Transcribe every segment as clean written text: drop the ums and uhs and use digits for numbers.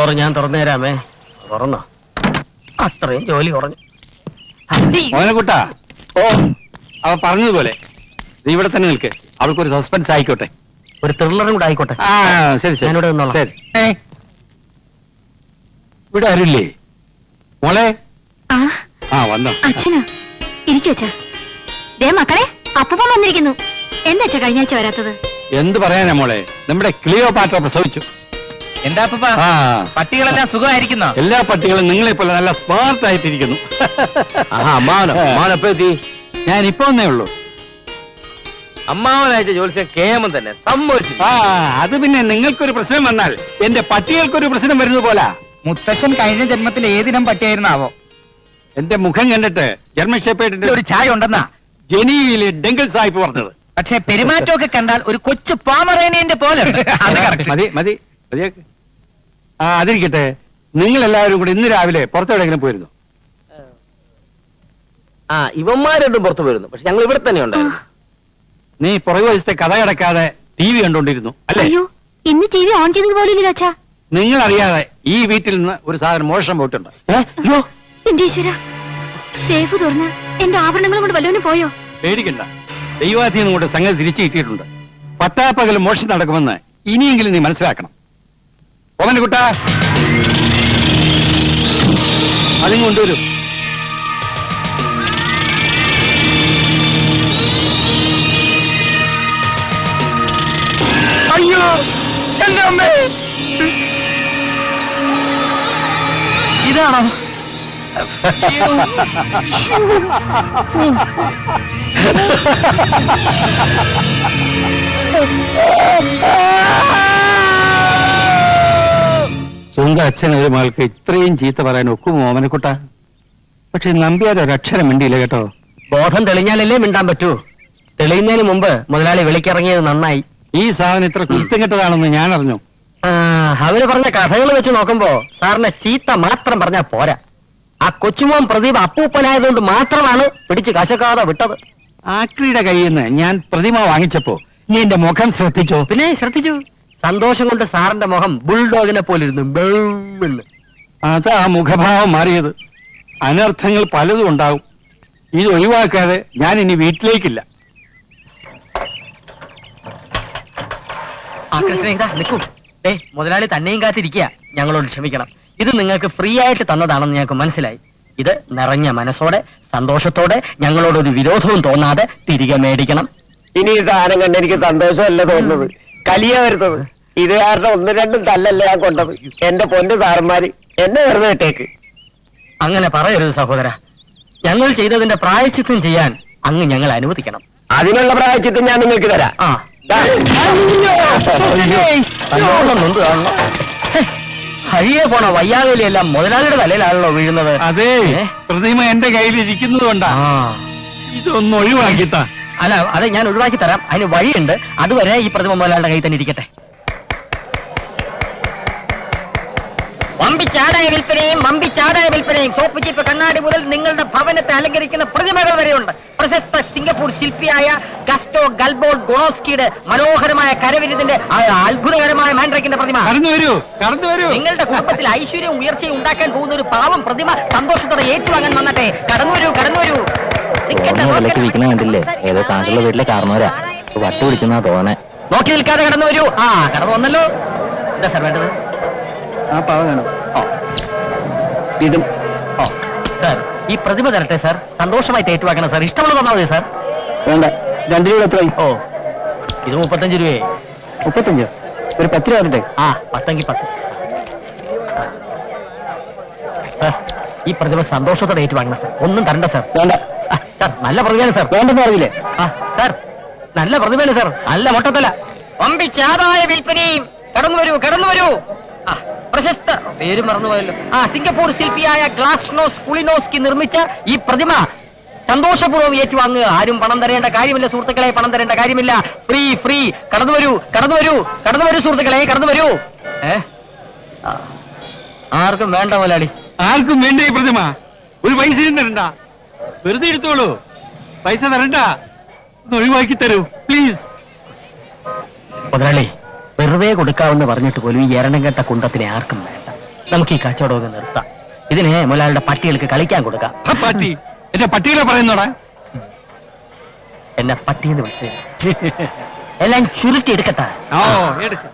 Door ഞാൻ തുറന്നു തരാമേ. തുറന്നോ? അത്രയും ജോലി കുറഞ്ഞു. മോനക്കുട്ടാ, ഓ അവൻ പറഞ്ഞതുപോലെ ഇവിടെ തന്നെ നിൽക്ക്. അവൾക്കൊരു സസ്പെൻസ് ആയിക്കോട്ടെ, ഒരു ത്രില്ലറും കൂടെ ആയിക്കോട്ടെ. ആ ശരി ശരി, ഞാനിവിടെ നിന്നോളാം. ശരി. ഇവിടെ ആരില്ലേ മോളെ? ആ വന്നോ. അച്ഛനാ, ഇരിക്കച്ചാ. ദേ മക്കളെ, അപ്പൂപ്പൻ വന്നിരിക്കുന്നു. എന്താ കഴിഞ്ഞ ആഴ്ച വരാത്തത്? എന്ത് പറയാനാ മോളെ, നമ്മുടെ ക്ലിയോപാട്ര പ്രസവിച്ചു. എന്താ പട്ടികളെല്ലാം സുഖമായിരിക്കുന്നോ? എല്ലാ പട്ടികളും നിങ്ങളെ പോലെ നല്ല സ്മാർട്ട് ആയിട്ടിരിക്കുന്നു. ഞാൻ ഇപ്പൊ വന്നേ ഉള്ളൂ. അമ്മാവനയച്ച ജോലിച്ച കേമം തന്നെ സമ്മതിച്ചു. അത് പിന്നെ നിങ്ങൾക്കൊരു പ്രശ്നം വന്നാൽ എന്റെ പട്ടികൾക്കൊരു പ്രശ്നം വരുന്നത് പോലെ. മുത്തശ്ശൻ കഴിഞ്ഞ ജന്മത്തിൽ ഏതിനം പട്ടിയായിരുന്നാവോ? എന്റെ മുഖം കണ്ടിട്ട് ജർമ്മൻ ഷെപ്പേർഡിന്റെ ഒരു ചായ ഉണ്ടെന്നാ ജനീവിലെ ഡെങ്കിൾ സാഹിബ് പറഞ്ഞത്. പക്ഷെ പെരുമാറ്റമൊക്കെ കണ്ടാൽ ഒരു കൊച്ചു പോമറേനിയന്റെ പോലെ. മതി മതി മതിയാക്ക്. അതിരിക്കട്ടെ, നിങ്ങൾ എല്ലാവരും കൂടി ഇന്ന് രാവിലെ പുറത്തെവിടെയെങ്കിലും പോയിരുന്നു? ഇവന്മാരും പുറത്തു പോയിരുന്നു, പക്ഷെ ഞങ്ങൾ ഇവിടെ തന്നെ ഉണ്ടായിരുന്നു. നീ പുറകു വശത്തെ കഥ കിടക്കാതെ ടി വി കണ്ടോണ്ടിരുന്നു അല്ലേ? ഇന്ന് ടി വി ഓൺ ചെയ്തത് പോലും അച്ഛാ. നിങ്ങൾ അറിയാതെ ഈ വീട്ടിൽ നിന്ന് ഒരു സാധനം മോഷണം പോയിട്ടുണ്ട്. എന്റെ ഈശ്വര, സേഫ് തുറന്ന് എന്റെ ആഭരണങ്ങളും കൊണ്ട് വല്ലവനും പോയോ? പേടിക്കണ്ട, ദൈവാധീനം കൊണ്ട് സംഗതി തിരിച്ചു കിട്ടിയിട്ടുണ്ട്. പട്ടാപ്പകൽ മോഷണം നടക്കുമെന്ന് ഇനിയെങ്കിലും നീ മനസ്സിലാക്കണം. ഓമനക്കുട്ടാ, അതും കൊണ്ടുവരും. അയ്യോ എന്റെ അമ്മേ, ഇതാണോ? സ്വന്തം അച്ഛൻ ഒരു മകൾക്ക് ഇത്രയും ചീത്ത പറയാൻ ഒക്കും ഓമനക്കുട്ട? പക്ഷെ നമ്പ്യാർ ഒരക്ഷരം മിണ്ടിയില്ല കേട്ടോ. ബോധം തെളിഞ്ഞാലല്ലേ മിണ്ടാൻ പറ്റൂ. തെളിയുന്നതിന് മുമ്പ് മുതലാളി വിളിക്കിറങ്ങിയത് നന്നായി. ഈ സാധനം ഇത്ര കുരുത്തം കെട്ടതാണെന്ന് ഞാൻ അറിഞ്ഞു. അവര് പറഞ്ഞ കഥകൾ വെച്ച് നോക്കുമ്പോ സാറിനെ ചീത്ത മാത്രം പറഞ്ഞാ പോരാ. ആ കൊച്ചുമോൻ പ്രദീപ് അപ്പൂപ്പനായതുകൊണ്ട് മാത്രമാണ് പിടിച്ച് കശക്കാതെ വിട്ടത്. ആക്രിയുടെ കയ്യിൽ നിന്ന് ഞാൻ പ്രതിമ വാങ്ങിച്ചപ്പോ നീ എന്റെ മുഖം ശ്രദ്ധിച്ചോ? പിന്നെ ശ്രദ്ധിച്ചു. സന്തോഷം കൊണ്ട് സാറിന്റെ മുഖം ബുൾഡോഗിനെ പോലിരുന്നു. അതാ മുഖഭാവം മാറിയത്. അനർത്ഥങ്ങൾ പലതും ഉണ്ടാവും. ഇത് ഒഴിവാക്കാതെ ഞാൻ ഇനി വീട്ടിലേക്കില്ല. നിൽക്കൂ. മുതലാളി തന്നെയും കാത്തിരിക്കുക. ഞങ്ങളോട് ക്ഷമിക്കണം. ഇത് നിങ്ങൾക്ക് ഫ്രീ ആയിട്ട് തന്നതാണെന്ന് ഞങ്ങൾക്ക് മനസ്സിലായി. ഇത് നിറഞ്ഞ മനസ്സോടെ സന്തോഷത്തോടെ ഞങ്ങളോടൊരു വിരോധവും തോന്നാതെ തിരികെ മേടിക്കണം. ഇനി ഈ സാധനം കണ്ട് എനിക്ക് സന്തോഷമല്ല തോന്നുന്നത്, കലിയാ വരുന്നത്. ഇത് കാരണം ഒന്നും രണ്ടും തല്ലല്ല ഞാൻ കൊണ്ടത്. എന്റെ പൊന്നു സാറന്മാര് എന്നെ വെറുതെ ഇട്ടേക്ക്. അങ്ങനെ പറയരുത് സഹോദര. ഞങ്ങൾ ചെയ്തതിന്റെ പ്രായശ്ചിത്തം ചെയ്യാൻ അങ്ങ് ഞങ്ങൾ അനുവദിക്കണം. അതിനുള്ള പ്രായശ്ചിത്തം ഞാൻ നിങ്ങൾക്ക് തരാം. ഹഴിയെ പോണ വയ്യാവേലിയെല്ലാം മുതലാളിയുടെ തലയിലാണല്ലോ വീഴുന്നത്. അതെ, പ്രതിമ എന്റെ കയ്യിൽ ഇരിക്കുന്നത് കൊണ്ടാ. ഇതൊന്ന് ഒഴിവാക്കിത്താ. അല്ല, അത് ഞാൻ ഒഴിവാക്കി തരാം. അതിന് വഴിയുണ്ട്. അതുവരെ ഈ പ്രതിമ മുതലാളിയുടെ കയ്യിൽ തന്നെ ഇരിക്കട്ടെ. വമ്പിച്ചാടായ വിൽപ്പനയും തോപ്പുചീപ്പ് കണ്ണാടി മുതൽ നിങ്ങളുടെ ഭവനത്തെ അലങ്കരിക്കുന്ന പ്രതിമകൾ വരെയുണ്ട്. പ്രശസ്ത സിംഗപ്പൂർ ശില്പിയായ ഗസ്റ്റോ ഗൽബോർഡ് ഗോണോസ്കിയുടെ മനോഹരമായ കരവിരുതിന്റെ അത്ഭുതകരമായ മാൻഡ്രക്കിന്റെ പ്രതിമ. നിങ്ങളുടെ കുടുംബത്തിൽ ഐശ്വര്യവും ഉയർച്ചയും ഉണ്ടാക്കാൻ പോകുന്ന ഒരു പാവം പ്രതിമ സന്തോഷത്തോടെ ഏറ്റുവാങ്ങാൻ വന്നട്ടെ. കടന്നുവരൂ. കണ്ടില്ലേ, ഏതോ താങ്കളുടെ വീട്ടിലെ കാരണവരാ വട്ട് പിടിക്കുന്ന തോന്നെ. നോക്കി നിൽക്കാതെ കടന്നു വരൂ. കടന്നു വന്നല്ലോ. എന്താ സാർ വേണ്ടത്? ഇതും സാർ, ഈ പ്രതിമ തരട്ടെ സാർ. സന്തോഷമായി ഏറ്റുവാക്കണം സാർ. ഇഷ്ടമുള്ള തന്നാൽ മതി സാർ. വേണ്ട, 2 രൂപ എത്രയായി? ഇത് 35 രൂപയെ. 35? ഒരു 10 രൂപ വരട്ടെ. 10 10. ഈ പ്രതിമ സന്തോഷത്തോടെ ഏറ്റുവാങ്ങണം സാർ. ഒന്നും തരണ്ട സാർ. വേണ്ട സാർ, നല്ല പ്രതിമയാണ് സാർ. വേണ്ടെന്ന് പറഞ്ഞില്ലേ? സാർ, നല്ല പ്രതിമയാണ് സാർ. നല്ല മൊട്ടത്തല. വമ്പിച്ചാടായ വിൽപ്പനയും. കടന്നു വരൂ. പ്രശസ്ത പേര് മറന്നുപോയല്ലോ. സിംഗപ്പൂർ ശില്പിയായ ഗ്ലാസ്നോസ് കുളിനോസ്കി നിർമ്മിച്ച ഈ പ്രതിമ സന്തോഷപൂർവ്വം ഏറ്റുവാങ്ങുക. ആരും പണം തരേണ്ട കാര്യമില്ല സുഹൃത്തുക്കളെ, പണം തരേണ്ട കാര്യമില്ല. ഫ്രീ. കടന്നു വരൂ സുഹൃത്തുക്കളെ, കടന്നു വരൂ. ആർക്കും വേണ്ട മുതലാളി. ആർക്കും വേണ്ട ഈ പ്രതിമ. ഒരു പൈസയും തരണ്ട. വെറുതെ എടുത്തോളൂ. പൈസ തരണ്ട. ഒഴിവാക്കി തരൂ പ്ലീസ്. മുതലാളി, വെറുതെ കൊടുക്കാവെന്ന് പറഞ്ഞിട്ട് പോലും ഈ എരണം കെട്ട കുണ്ടത്തിനെ ആർക്കും വേണ്ട. നമുക്ക് ഈ കച്ചവടമൊക്കെ നിർത്താം. ഇതിനെ മുതലാളിയുടെ പട്ടികൾക്ക് കളിക്കാൻ കൊടുക്കാം. പട്ടി എന്റെ പട്ടികളെ പറയുന്നോടാ. എന്നെ പട്ടിയെന്ന് വിളിച്ച് എല്ലാം ചുരുട്ടി എടുക്കട്ടെ. ഓ എടുക്ക.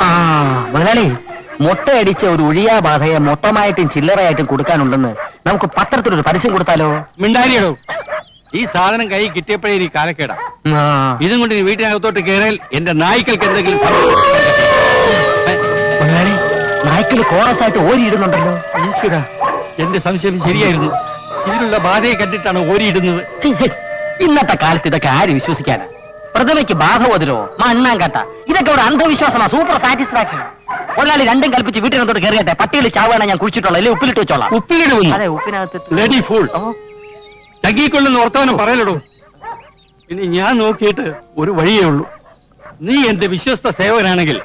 ആ മുതലാളി, മുട്ടയടിച്ച ഒരു ഒഴിയാ ബാധയെ മൊത്തമായിട്ടും ചില്ലറയായിട്ടും കൊടുക്കാനുണ്ടെന്ന് നമുക്ക് പത്രത്തിലൊരു പരസ്യം കൊടുത്താലോ? മിണ്ടാരിയടോ, ഈ സാധനം കൈ കിട്ടിയപ്പോഴേ ഇനി കാലക്കേടാ. ആ, ഇതും കൊണ്ട് നീ വീട്ടിനകത്തോട്ട് കയറിയാൽ എന്റെ നായ്ക്കൾക്ക് എന്തെങ്കിലും മുതലാളി, നായ്ക്കള് കോറസ് ആയിട്ട് ഓരിയിടുന്നുണ്ടല്ലോ. ഈശ്വരാ, എന്റെ സംശയം ശരിയായിരുന്നു. ഇതിലുള്ള ബാധയെ കണ്ടിട്ടാണ് ഓരിയിടുന്നത്. ഇന്നത്തെ കാലത്ത് ഇതൊക്കെ ആര് വിശ്വസിക്കാനാ? പ്രതിമയ്ക്ക് ബാധ പോതിരോ മണ്ണാങ്കട്ട, ഇതൊക്കെ ഒരു അന്ധവിശ്വാസമാണ്. Super satisfaction. ഒരാളി രണ്ടും കൽപ്പിച്ച് വീട്ടിനകത്തോട്ട് കയറിയട്ടെ. പട്ടികൾ ചാവാണ് ഞാൻ കുഴിച്ചിട്ടുള്ള, അല്ലെ ഉപ്പിലിട്ട് വെച്ചോളാം. ഉപ്പിലിടുന്നു. അതെ, ഉപ്പിനകത്ത് ബ്ലഡി ഫൂൾ. ചകിക്കൊള്ളുന്ന വർത്തമാനം പറയലടോ. ഇനി ഞാൻ നോക്കിയിട്ട് ഒരു വഴിയേ ഉള്ളൂ. നീ എന്റെ വിശ്വസ്ത സേവകനാണെങ്കിൽ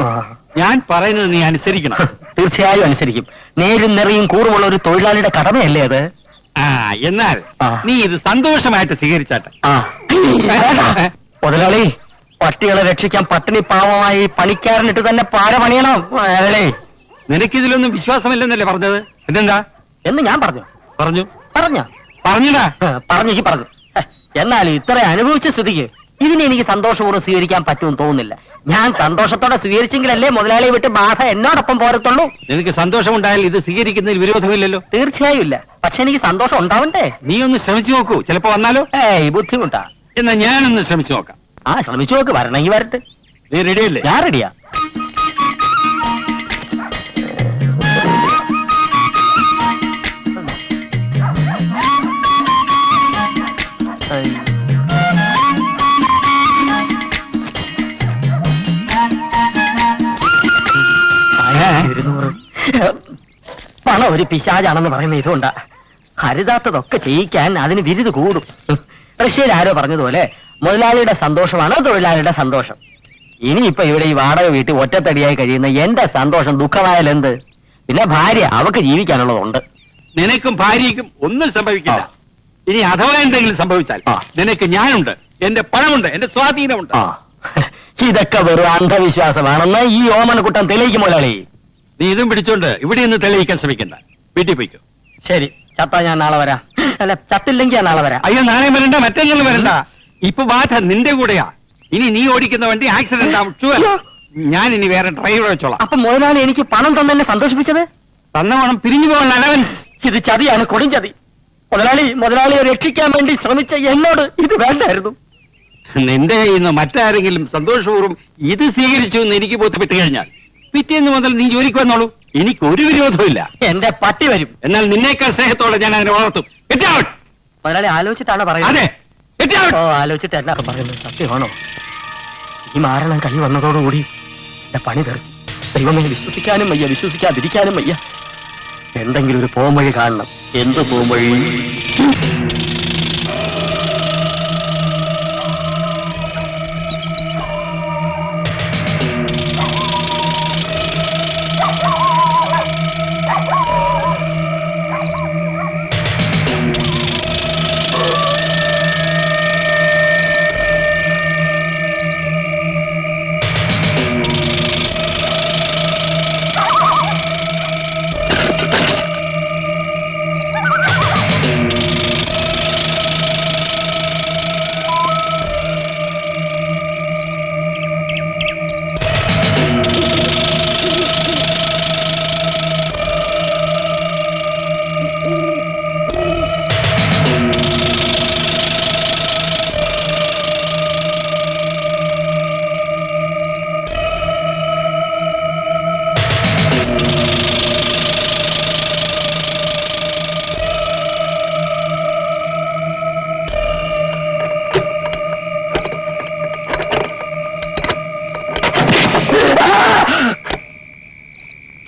ഞാൻ പറയുന്നത് നീ അനുസരിക്കണം. തീർച്ചയായും അനുസരിക്കും. നേരും നിറയും കൂറുമുള്ള ഒരു തൊഴിലാളിയുടെ കടമയല്ലേ അത്? ആ, എന്നാൽ നീ ഇത് സന്തോഷമായിട്ട് സ്വീകരിച്ചാട്ടെ. മുതലാളി, പട്ടികളെ രക്ഷിക്കാൻ പട്ടിണി പാവമായി പണിക്കാരനിട്ട് തന്നെ പാര പണിയണം. അയാളെ നിനക്കിതിലൊന്നും വിശ്വാസമില്ലെന്നല്ലേ പറഞ്ഞത്? പിന്നെന്താ എന്ന് ഞാൻ പറഞ്ഞു. പറഞ്ഞുടാ. പറഞ്ഞു എന്നാലും ഇത്ര അനുഭവിച്ച സ്ഥിതിക്ക് ഇതിനെ എനിക്ക് സന്തോഷപൂർവ്വം സ്വീകരിക്കാൻ പറ്റുമെന്ന് തോന്നുന്നില്ല. ഞാൻ സന്തോഷത്തോടെ സ്വീകരിച്ചെങ്കിലല്ലേ മുതലാളിയെ വിട്ട് ബാധ എന്നോടൊപ്പം പോരത്തുള്ളൂ. നിനക്ക് സന്തോഷമുണ്ടായാൽ ഇത് സ്വീകരിക്കുന്നതിൽ വിരോധമില്ലല്ലോ. തീർച്ചയായും ഇല്ല. പക്ഷെ എനിക്ക് സന്തോഷം ഉണ്ടാവണ്ടേ? നീ ഒന്ന് ശ്രമിച്ചു നോക്കൂ, ചിലപ്പോ വന്നാലോ. ബുദ്ധിമുട്ടാ. എന്നാ ഞാനൊന്ന് ശ്രമിച്ചു നോക്കാം. ശ്രമിച്ചു നോക്ക്. വരണമെങ്കിൽ വരട്ടെ. നീ റെഡിയല്ലേ? ഞാൻ റെഡിയാ. പണം ഒരു പിശാചാണെന്ന് പറയുന്ന ഇതുകൊണ്ടാ. ഹരിതാത്തതൊക്കെ ചെയ്യിക്കാൻ അതിന് വിരുത് കൂടും. റഷ്യയിൽ ആരോ പറഞ്ഞതുപോലെ മുതലാളിയുടെ സന്തോഷമാണ് തൊഴിലാളിയുടെ സന്തോഷം. ഇനിയിപ്പോ ഇവിടെ ഈ വാടക വീട്ടിൽ ഒറ്റത്തടിയായി കഴിയുന്ന എന്റെ സന്തോഷം ദുഃഖമായാലെന്ത്? പിന്നെ ഭാര്യ, അവക്ക് ജീവിക്കാനുള്ളതുണ്ട്. നിനക്കും ഭാര്യയ്ക്കും ഒന്നും സംഭവിക്കില്ല. ഇനി അഥവാ എന്തെങ്കിലും സംഭവിച്ചാൽ നിനക്ക് ഞാനുണ്ട്, എന്റെ പണമുണ്ട്, എന്റെ സ്വാധീനമുണ്ട്. ഇതൊക്കെ വെറും അന്ധവിശ്വാസമാണെന്ന് ഈ ഓമനക്കുട്ടൻ തെളിയിക്കും മുതലാളി. നീ ഇതും പിടിച്ചോണ്ട് ഇവിടെ നിന്ന് തെളിയിക്കാൻ ശ്രമിക്കണ്ട. വീട്ടിൽ പോയിക്കോ. ശരി, ചത്താ ഞാൻ നാളെ വരാം. അല്ല, ചത്തില്ലെങ്കിൽ ഞാൻ നാളെ വരാം. അയ്യോ, നാളെ വരണ്ട, മറ്റന്നാൾ വരണ്ട. ഇപ്പൊ ബാധ നിന്റെ കൂടെയാ. ഇനി നീ ഓടിക്കുന്ന വണ്ടി ആക്സിഡന്റ് ആവും. ഞാൻ ഇനി വേറെ ഡ്രൈവറെ വെച്ചോളാം. അപ്പൊ മുതലാളി എനിക്ക് പണം തന്നെ സന്തോഷിപ്പിച്ചത്? തന്ന പണം പിരിഞ്ഞു പോകാൻ അലവൻസ്. ഇത് ചതിയാണ്, കൊടുംചതി. മുതലാളിയെ രക്ഷിക്കാൻ വേണ്ടി ശ്രമിച്ച എന്നോട് ഇത് വേണ്ടായിരുന്നു. നിന്റെ ഇന്ന് മറ്റാരെങ്കിലും സന്തോഷപൂർവ്വം ഇത് സ്വീകരിച്ചു എന്ന് എനിക്ക് ബോധ്യപ്പെട്ട് കഴിഞ്ഞാൽ പിറ്റേന്ന് മുതൽ നീ ജോലിക്ക് വന്നോളൂ. എനിക്കൊരു വിരോധമില്ല. എന്റെ പട്ടി വരും. എന്നാൽ നിന്നേക്കാൾ സ്നേഹത്തോടെ ഞാൻ അതിനെ വളർത്തും. മുതലാളി ആലോചിച്ചിട്ടാണ് പറയുന്നത്? അതെ, ആലോചിച്ചിട്ട് എന്നാ പറയുന്നത്? സത്യമാണോ? ഈ മാരണം കൈ വന്നതോടുകൂടി എന്റെ പണി തീർന്നു. ദൈവമേ, വിശ്വസിക്കാനും വയ്യ, വിശ്വസിക്കാതിരിക്കാനും വയ്യ. എന്തെങ്കിലും ഒരു പോംവഴി കാണണം. എന്ത് പോംവഴി?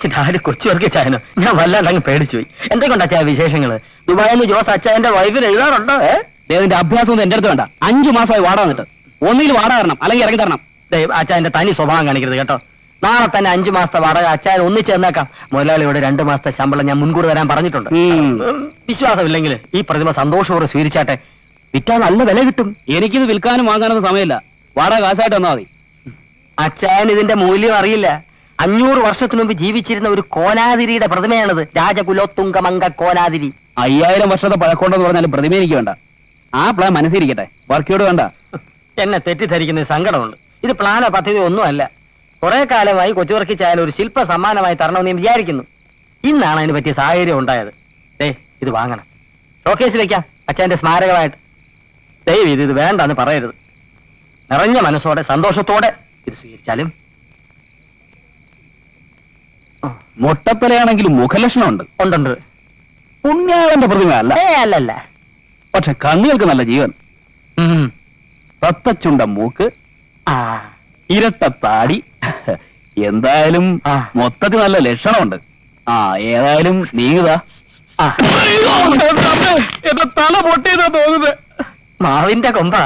ഇതാര് കൊച്ചുവർക്ക് ചായനോ? ഞാൻ വല്ലാണ്ടങ്ങ് പേടിച്ചു പോയി. എന്തൊക്കെയുണ്ട് അച്ചായ വിശേഷങ്ങള്? ദുബായിന്ന് ജോസ് അച്ചായന്റെ വൈഫിന് എഴുതാറുണ്ടോ? ദേവന്റെ അഭ്യാസം ഒന്നും എന്റെ അടുത്ത് വേണ്ട. 5 മാസമായി വാടക വന്നിട്ട്. ഒന്നിൽ വാടക തരണം, അല്ലെങ്കിൽ ഇറങ്ങി തരണം. അച്ചായന്റെ തനി സ്വഭാവം കാണിക്കരുത് കേട്ടോ. നാളെ തന്നെ 5 മാസത്തെ വാടക അച്ചായൻ ഒന്നിച്ച് തന്നേക്കാം. മുതലാളിയോട് 2 മാസത്തെ ശമ്പളം ഞാൻ മുൻകൂർ തരാൻ പറഞ്ഞിട്ടുണ്ട്. വിശ്വാസമില്ലെങ്കിൽ ഈ പ്രതിമ സന്തോഷപൂർവ്വം സ്വീകരിച്ചാട്ടെ. വിറ്റാ നല്ല വില കിട്ടും. എനിക്കിത് വിൽക്കാനും വാങ്ങാനൊന്നും സമയമില്ല. വാടക കാശായിട്ട് തന്നാ മതി. അച്ഛൻ ഇതിന്റെ മൂല്യം അറിയില്ല. 500 വർഷത്തിനു മുമ്പ് ജീവിച്ചിരുന്ന ഒരു കോനാതിരിയുടെ പ്രതിമയാണിത്. രാജകുലോത്തുംഗമംഗ കോനാതിരി. 5000 വർഷത്തെ പഴക്കമുണ്ടെന്ന് പറഞ്ഞാലും പ്രതിമ എനിക്ക് വേണ്ട. ആ പ്ലാൻ മനസ്സിരിക്കട്ടെ, വർക്കിയോട് വേണ്ട. എന്നെ തെറ്റിദ്ധരിക്കുന്ന സങ്കടമുണ്ട്. ഇത് പ്ലാനോ പദ്ധതിയോ ഒന്നുമല്ല. കുറെ കാലമായി കൊച്ചുവർക്കി ചായാലും ഒരു ശില്പ സമ്മാനമായി തരണമെന്ന് ഞാൻ വിചാരിക്കുന്നു. ഇന്നാണ് അതിന് പറ്റിയ സാഹചര്യം ഉണ്ടായത്. ഇത് വാങ്ങണം, ഷോക്കേസിൽ വെക്കാം അച്ഛന്റെ സ്മാരകമായിട്ട്. ദയവ് ഇത് വേണ്ടെന്ന് പറയരുത്. നിറഞ്ഞ മനസ്സോടെ സന്തോഷത്തോടെ ഇത് സ്വീകരിച്ചാലും. മുട്ടത്തലയാണെങ്കിലും മുഖലക്ഷണമുണ്ട്. ഉണ്ടുണ്ട്. പുണ്യാളന്റെ പ്രതിമ അല്ല. അല്ലല്ല. പക്ഷെ കണ്ണുകൾക്ക് നല്ല ജീവൻ. തത്തച്ചുണ്ട മൂക്ക്, ആ ഇരട്ട താടി. എന്തായാലും മൊത്തത്തിൽ നല്ല ലക്ഷണമുണ്ട്. ഏതായാലും നീങ്ങുതാ. എന്റെ തല പൊട്ടിയതാ തോന്നുന്നത്. മാവിന്റെ കൊമ്പ,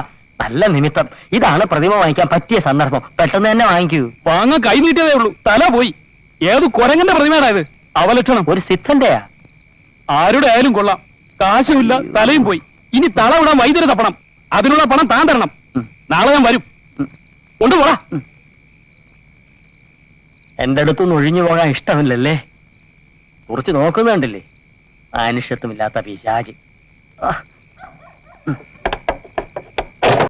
നല്ല നിമിത്തം. ഇതാണ് പ്രതിമ വാങ്ങിക്കാൻ പറ്റിയ സന്ദർഭം. പെട്ടെന്ന് തന്നെ വാങ്ങിക്കൂ. വാങ്ങാൻ കൈ നീട്ടിയതേ ഉള്ളൂ, തല പോയി. ഏത് കുരങ്ങന്റെ പ്രതിമയാടാ ഇത്? അവലക്ഷണം. ഒരു സിദ്ധന്റെയാ. ആരുടെ ആയാലും കൊള്ളാം. കാശുമില്ല, തലയും പോയി. ഇനി തല വിടാൻ വൈദ്യുതി തപ്പണം. അതിനുള്ള പണം താൻ തരണം. നാളെ ഞാൻ വരും. കൊണ്ടുപോടാ. എന്റെ അടുത്തൊന്നും ഒഴിഞ്ഞു പോകാൻ ഇഷ്ടമില്ലല്ലേ? കുറിച്ച് നോക്കുന്നുണ്ടല്ലേ? മനുഷ്യത്വമില്ലാത്ത പിശാച്.